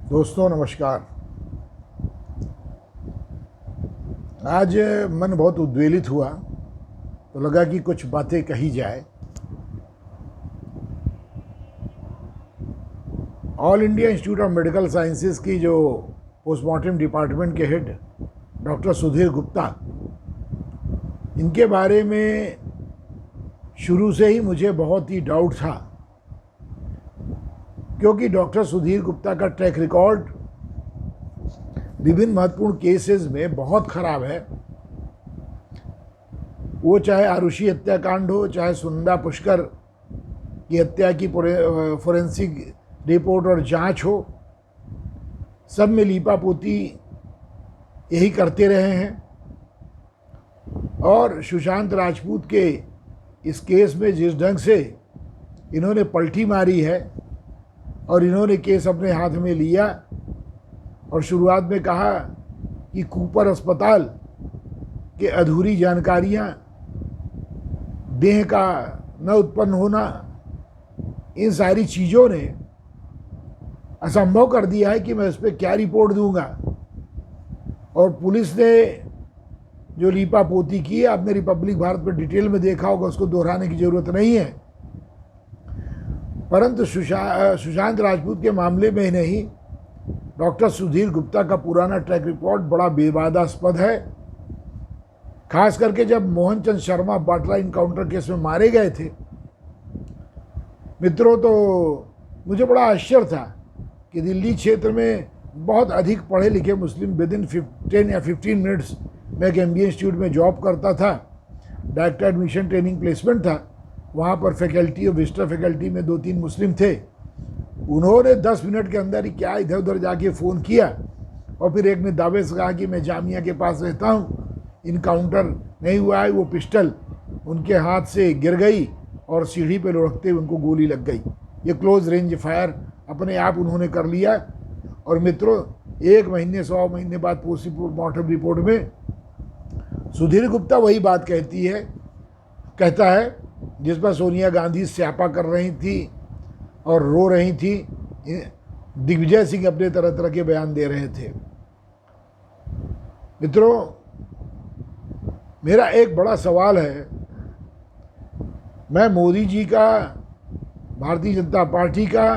दोस्तों नमस्कार। आज मन बहुत उद्वेलित हुआ तो लगा कि कुछ बातें कही जाए। All India Institute of Medical sciences की जो पोस्टमार्टम डिपार्टमेंट के हेड डॉक्टर सुधीर गुप्ता, इनके बारे में शुरू से ही मुझे बहुत ही डाउट था, क्योंकि डॉक्टर सुधीर गुप्ता का ट्रैक रिकॉर्ड विभिन्न महत्वपूर्ण केसेस में बहुत खराब है। वो चाहे आरुषि हत्याकांड हो, चाहे सुनंदा पुष्कर की हत्या की फोरेंसिक रिपोर्ट और जांच हो, सब में लीपापोती यही करते रहे हैं। और सुशांत राजपूत के इस केस में जिस ढंग से इन्होंने पलटी मारी है और इन्होंने केस अपने हाथ में लिया और शुरुआत में कहा कि कूपर अस्पताल के अधूरी जानकारियां, देह का न उत्पन्न होना, इन सारी चीज़ों ने असंभव कर दिया है कि मैं इस पर क्या रिपोर्ट दूंगा। और पुलिस ने जो लीपापोती की है, आपने रिपब्लिक भारत में डिटेल में देखा होगा, उसको दोहराने की ज़रूरत नहीं है। परंतु सुशांत राजपूत के मामले में ही नहीं, डॉक्टर सुधीर गुप्ता का पुराना ट्रैक रिकॉर्ड बड़ा विवादास्पद है। खास करके जब मोहन चंद शर्मा बाटला इनकाउंटर केस में मारे गए थे मित्रों, तो मुझे बड़ा आश्चर्य था कि दिल्ली क्षेत्र में बहुत अधिक पढ़े लिखे मुस्लिम विद इन 10 या 15 मिनट्स मैं एक MBA इंस्टीट्यूट में जॉब करता था, डायरेक्ट एडमिशन ट्रेनिंग प्लेसमेंट था। वहाँ पर फैकल्टी और विजिटर फैकल्टी में 2-3 मुस्लिम थे। उन्होंने 10 मिनट के अंदर ही क्या इधर उधर जाके फ़ोन किया और फिर एक ने दावे से कहा कि मैं जामिया के पास रहता हूँ, इनकाउंटर नहीं हुआ है। वो पिस्टल उनके हाथ से गिर गई और सीढ़ी पे लुढ़कते उनको गोली लग गई। ये क्लोज रेंज फायर अपने आप उन्होंने कर लिया। और मित्रों, 1 महीने 100 महीने बाद पोस्टमार्टम रिपोर्ट में सुधीर गुप्ता वही बात कहता है जिस पर सोनिया गांधी स्यापा कर रही थी और रो रही थी। दिग्विजय सिंह अपने तरह तरह के बयान दे रहे थे। मित्रों, मेरा एक बड़ा सवाल है। मैं मोदी जी का, भारतीय जनता पार्टी का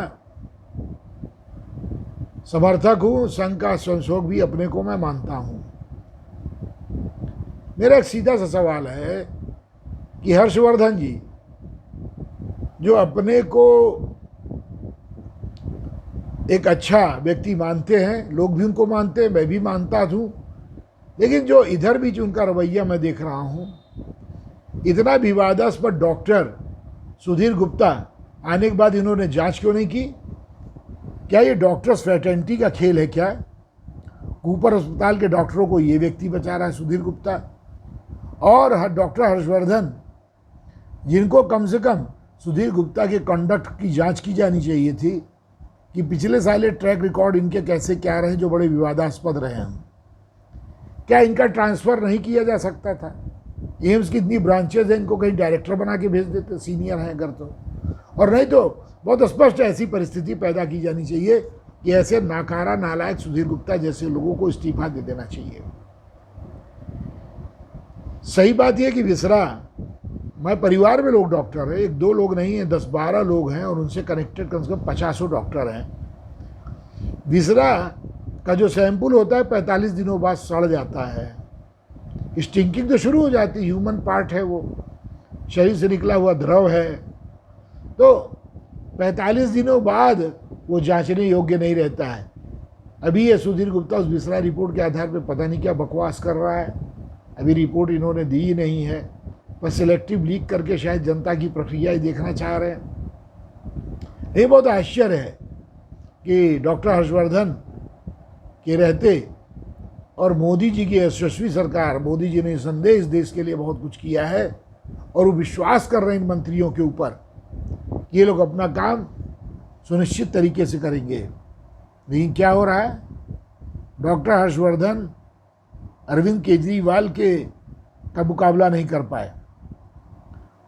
समर्थक हूँ, संघ का संशोधक भी अपने को मैं मानता हूँ। मेरा एक सीधा सा सवाल है कि हर्षवर्धन जी जो अपने को एक अच्छा व्यक्ति मानते हैं, लोग भी उनको मानते हैं, मैं भी मानता हूँ, लेकिन जो इधर भी जो उनका रवैया मैं देख रहा हूँ, इतना विवादास्पद डॉक्टर सुधीर गुप्ता आने के बाद इन्होंने जांच क्यों नहीं की? क्या ये डॉक्टर्स फ्रेटर्निटी का खेल है क्या? कूपर अस्पताल के डॉक्टरों को ये व्यक्ति बचा रहा है सुधीर गुप्ता। और डॉक्टर हर्षवर्धन, जिनको कम से कम सुधीर गुप्ता के कंडक्ट की जांच की जानी चाहिए थी कि पिछले साल ट्रैक रिकॉर्ड इनके कैसे क्या रहे जो बड़े विवादास्पद रहे हैं, क्या इनका ट्रांसफ़र नहीं किया जा सकता था? एम्स की इतनी ब्रांचेज हैं, इनको कहीं डायरेक्टर बना के भेज देते, सीनियर हैं अगर तो। और नहीं तो बहुत स्पष्ट ऐसी परिस्थिति पैदा की जानी चाहिए कि ऐसे नाकारा नालायक सुधीर गुप्ता जैसे लोगों को इस्तीफा दे देना चाहिए। सही बात यह कि विसरा, मैं परिवार में लोग डॉक्टर हैं, 1-2 लोग नहीं हैं, 10-12 लोग हैं और उनसे कनेक्टेड कम से कम 50 डॉक्टर हैं। विसरा का जो सैंपल होता है 45 दिनों बाद सड़ जाता है। स्टिंकिंग तो शुरू हो जाती है, ह्यूमन पार्ट है, वो शरीर से निकला हुआ द्रव है, तो 45 दिनों बाद वो जांचने योग्य नहीं रहता है। अभी ये सुधीर गुप्ता उस विसरा रिपोर्ट के आधार पर पता नहीं क्या बकवास कर रहा है। अभी रिपोर्ट इन्होंने दी ही नहीं है, बस सिलेक्टिव लीक करके शायद जनता की प्रक्रिया ही देखना चाह रहे हैं। ये बहुत आश्चर्य है कि डॉक्टर हर्षवर्धन के रहते और मोदी जी की यशस्वी सरकार, मोदी जी ने संदेह इस देश के लिए बहुत कुछ किया है और वो विश्वास कर रहे हैं इन मंत्रियों के ऊपर कि ये लोग अपना काम सुनिश्चित तरीके से करेंगे। लेकिन क्या हो रहा है? डॉक्टर हर्षवर्धन अरविंद केजरीवाल का मुकाबला नहीं कर पाए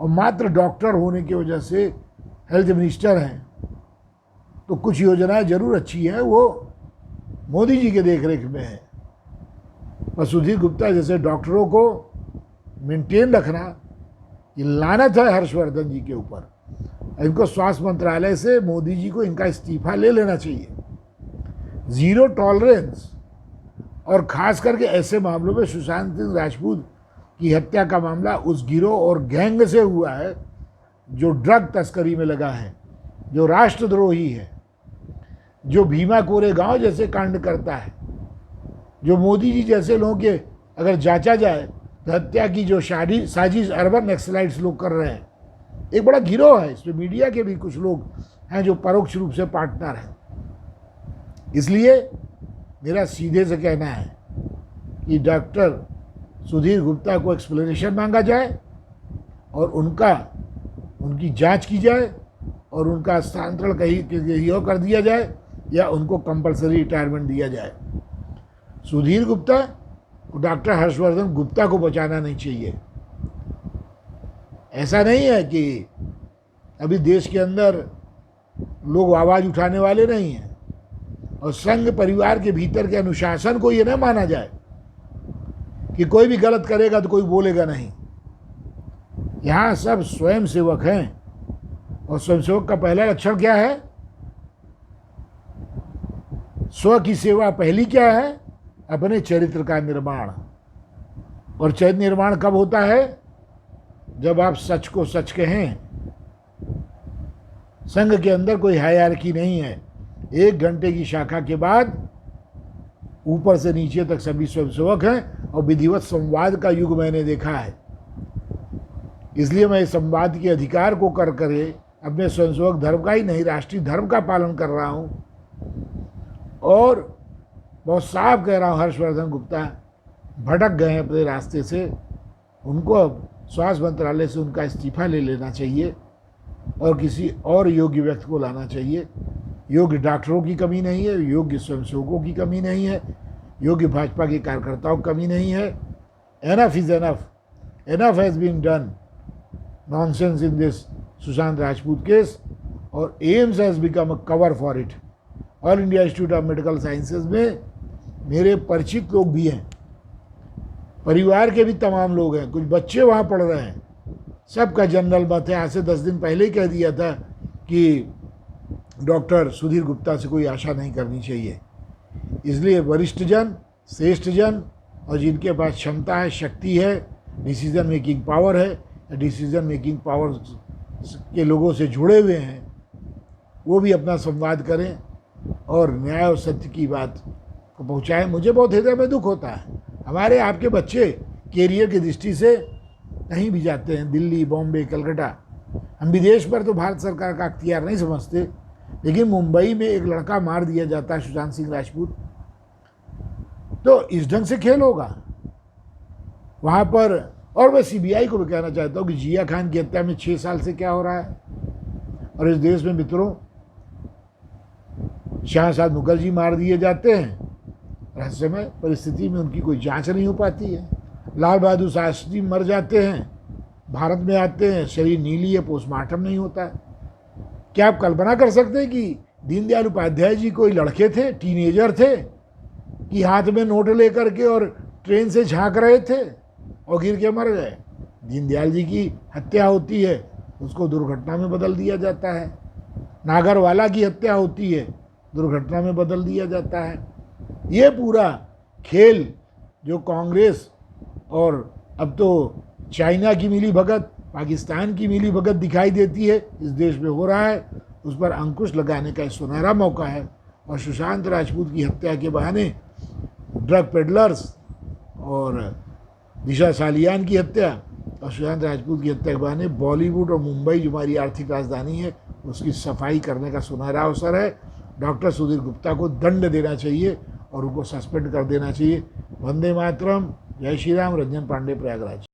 और मात्र डॉक्टर होने की वजह से हेल्थ मिनिस्टर हैं, तो कुछ योजनाएं जरूर अच्छी हैं, वो मोदी जी के देखरेख में है। और सुधीर गुप्ता जैसे डॉक्टरों को मेंटेन रखना, ये लानत है हर्षवर्धन जी के ऊपर। इनको स्वास्थ्य मंत्रालय से मोदी जी को इनका इस्तीफा ले लेना चाहिए। जीरो टॉलरेंस, और खास करके ऐसे मामलों में सुशांत सिंह राजपूत की हत्या का मामला उस गिरोह और गैंग से हुआ है जो ड्रग तस्करी में लगा है, जो राष्ट्रद्रोही है, जो भीमा कोरेगांव जैसे कांड करता है, जो मोदी जी जैसे लोगों के अगर जांचा जाए तो हत्या की जो साजिश अर्बन नक्सलाइट्स लोग कर रहे हैं, एक बड़ा गिरोह है। इसमें मीडिया के भी कुछ लोग हैं जो परोक्ष रूप से पार्टनर हैं। इसलिए मेरा सीधे से कहना है कि डॉक्टर सुधीर गुप्ता को एक्सप्लेनेशन मांगा जाए और उनकी जांच की जाए और उनका स्थानांतरण कहीं और कर दिया जाए या उनको कंपलसरी रिटायरमेंट दिया जाए। सुधीर गुप्ता को डॉक्टर हर्षवर्धन गुप्ता को बचाना नहीं चाहिए। ऐसा नहीं है कि अभी देश के अंदर लोग आवाज़ उठाने वाले नहीं हैं, और संघ परिवार के भीतर के अनुशासन को ये न माना जाए कि कोई भी गलत करेगा तो कोई बोलेगा नहीं। यहाँ सब स्वयं सेवक हैं, और स्वयंसेवक का पहला लक्षण क्या है? स्व की सेवा पहली क्या है? अपने चरित्र का निर्माण। और चरित्र निर्माण कब होता है? जब आप सच को सच कहें। संघ के अंदर कोई हायरार्की नहीं है। 1 घंटे की शाखा के बाद ऊपर से नीचे तक सभी स्वयंसेवक हैं, और विधिवत संवाद का युग मैंने देखा है। इसलिए मैं इस संवाद के अधिकार को कर करे अपने स्वयंसेवक धर्म का ही नहीं, राष्ट्रीय धर्म का पालन कर रहा हूँ। और बहुत साफ कह रहा हूँ, हर्षवर्धन गुप्ता भटक गए हैं अपने रास्ते से। उनको अब स्वास्थ्य मंत्रालय से उनका इस्तीफा ले लेना चाहिए और किसी और योग्य व्यक्ति को लाना चाहिए। योग्य डॉक्टरों की कमी नहीं है, योग्य स्वयंसेवकों की कमी नहीं है, योग्य भाजपा के कार्यकर्ताओं की कमी नहीं है। Enough is enough, enough has been done nonsense in this Sushant Rajput case, और AIIMS has become a cover for it. All India Institute of Medical Sciences में मेरे परिचित लोग भी हैं, परिवार के भी तमाम लोग हैं, कुछ बच्चे वहाँ पढ़ रहे हैं। सबका जनरल मत है, आज से 10 दिन पहले ही कह दिया था कि डॉक्टर सुधीर गुप्ता से कोई आशा नहीं करनी चाहिए। इसलिए वरिष्ठ जन, श्रेष्ठ जन, और जिनके पास क्षमता है, शक्ति है, डिसीजन मेकिंग पावर है, डिसीजन मेकिंग पावर के लोगों से जुड़े हुए हैं, वो भी अपना संवाद करें और न्याय और सत्य की बात को पहुँचाएँ। मुझे बहुत हृदय में दुख होता है। हमारे आपके बच्चे कैरियर की दृष्टि से कहीं भी जाते हैं, दिल्ली, बॉम्बे, कलकत्ता। हम विदेश पर तो भारत सरकार का अख्तियार नहीं समझते, लेकिन मुंबई में एक लड़का मार दिया जाता है, सुशांत सिंह राजपूत, तो इस ढंग से खेल होगा वहाँ पर। और मैं सीबीआई को भी कहना चाहता हूँ कि जिया खान की हत्या में 6 साल से क्या हो रहा है। और इस देश में मित्रों, श्यामा प्रसाद मुखर्जी मार दिए जाते हैं, रहस्यमय परिस्थिति में उनकी कोई जांच नहीं हो पाती है। लाल बहादुर शास्त्री मर जाते हैं, भारत में आते हैं, शरीर नीली है, पोस्टमार्टम नहीं होता है। क्या आप कल्पना कर सकते हैं कि दीनदयाल उपाध्याय जी कोई लड़के थे, टीनेजर थे, कि हाथ में नोट लेकर के और ट्रेन से झांक रहे थे और गिर के मर गए? दीनदयाल जी की हत्या होती है, उसको दुर्घटना में बदल दिया जाता है। नागरवाला की हत्या होती है, दुर्घटना में बदल दिया जाता है। ये पूरा खेल जो कांग्रेस और अब तो चाइना की मिली भगत, पाकिस्तान की मिली भगत दिखाई देती है, इस देश में हो रहा है, उस पर अंकुश लगाने का सुनहरा मौका है। और सुशांत राजपूत की हत्या के बहाने ड्रग पेडलर्स और दिशा सालियान की हत्या और सुशांत राजपूत की हत्या के बहाने बॉलीवुड और मुंबई जो हमारी आर्थिक राजधानी है उसकी सफाई करने का सुनहरा अवसर है। डॉक्टर सुधीर गुप्ता को दंड देना चाहिए और उनको सस्पेंड कर देना चाहिए। वंदे मातरम, जय श्री राम। रंजन पांडे, प्रयागराज।